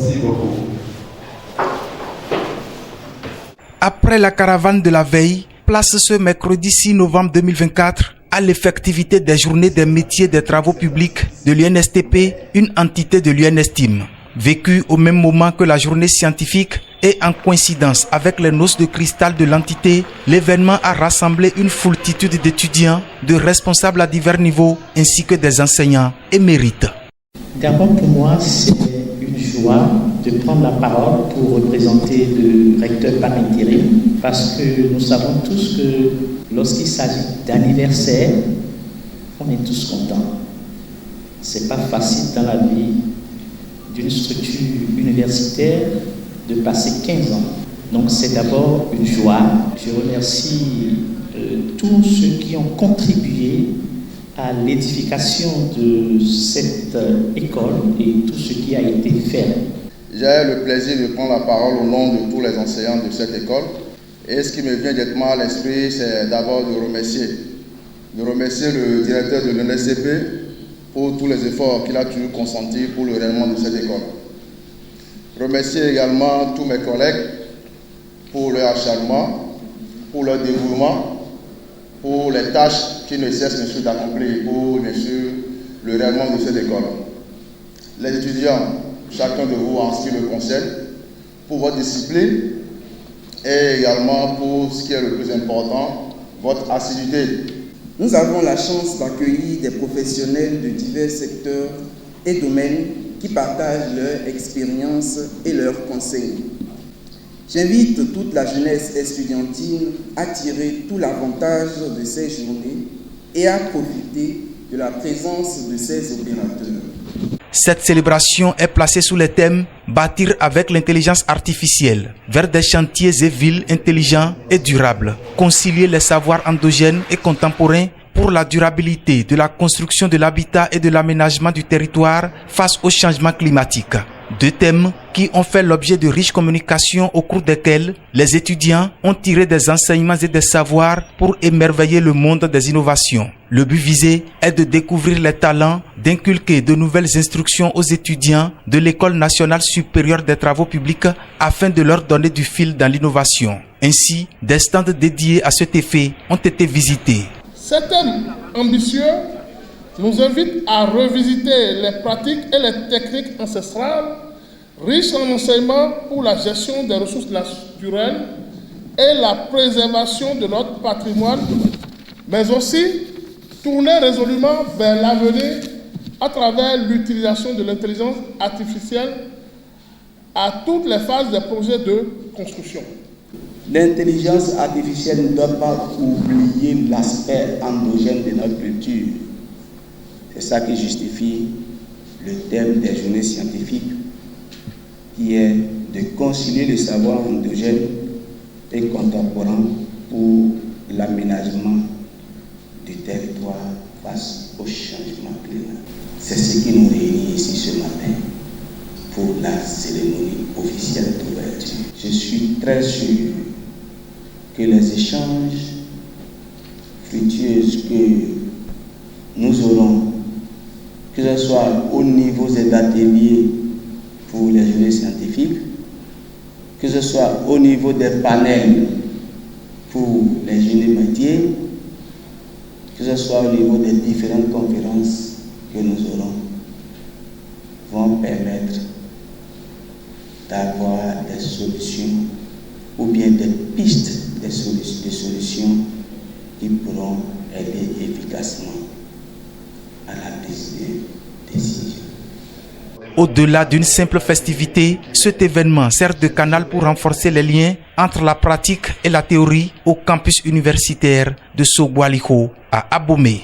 Merci beaucoup. Après la caravane de la veille, place ce mercredi 6 novembre 2024 à l'effectivité des journées des métiers des travaux publics de l'UNSTP, une entité de l'UNESTIM. Vécu au même moment que la journée scientifique et en coïncidence avec les noces de cristal de l'entité, l'événement a rassemblé une foultitude d'étudiants, de responsables à divers niveaux, ainsi que des enseignants émérites. D'abord pour moi, c'est une joie de prendre la parole pour représenter le recteur par intérim, parce que nous savons tous que lorsqu'il s'agit d'anniversaire, on est tous contents. C'est pas facile dans la vie d'une structure universitaire de passer 15 ans. Donc c'est d'abord une joie. Je remercie tous ceux qui ont contribué à l'édification de cette école et tout ce qui a été fait. J'ai le plaisir de prendre la parole au nom de tous les enseignants de cette école. Et ce qui me vient directement à l'esprit, c'est d'abord de remercier le directeur de l'UNSTP pour tous les efforts qu'il a toujours consentis pour le rayonnement de cette école. Remercier également tous mes collègues pour leur acharnement, pour leur dévouement, pour les tâches qu'ils ne cessent bien sûr d'accomplir pour bien sûr le rayonnement de cette école. Les étudiants, chacun de vous en ce qui le concerne, pour votre discipline et également pour ce qui est le plus important, votre assiduité. Nous avons la chance d'accueillir des professionnels de divers secteurs et domaines qui partagent leur expérience et leurs conseils. J'invite toute la jeunesse estudiantine à tirer tout l'avantage de ces journées et à profiter de la présence de ces opérateurs. Cette célébration est placée sous le thème « Bâtir avec l'intelligence artificielle vers des chantiers et villes intelligents et durables. Concilier les savoirs endogènes et contemporains pour la durabilité de la construction de l'habitat et de l'aménagement du territoire face au changement climatique ». Deux thèmes qui ont fait l'objet de riches communications au cours desquelles les étudiants ont tiré des enseignements et des savoirs pour émerveiller le monde des innovations. Le but visé est de découvrir les talents, d'inculquer de nouvelles instructions aux étudiants de l'École nationale supérieure des travaux publics afin de leur donner du fil dans l'innovation. Ainsi, des stands dédiés à cet effet ont été visités. Cet thème ambitieux nous invite à revisiter les pratiques et les techniques ancestrales, riches en enseignements pour la gestion des ressources naturelles et la préservation de notre patrimoine, mais aussi tourner résolument vers l'avenir à travers l'utilisation de l'intelligence artificielle à toutes les phases des projets de construction. L'intelligence artificielle ne doit pas oublier l'aspect endogène de notre culture. C'est ça qui justifie le thème des journées scientifiques, qui est de concilier le savoir endogène et contemporain pour l'aménagement du territoire face au changement climatique. C'est ce qui nous réunit ici ce matin pour la cérémonie officielle d'ouverture. Je suis très sûr que les échanges fructueux que nous aurons, que ce soit au niveau des ateliers pour les journées scientifiques, que ce soit au niveau des panels pour les journées métiers, que ce soit au niveau des différentes conférences que nous aurons, vont permettre d'avoir des solutions ou bien des pistes de solutions qui pourront aider efficacement à la prise de décision. Au-delà d'une simple festivité, cet événement sert de canal pour renforcer les liens entre la pratique et la théorie au campus universitaire de Sogwaliko à Abomey.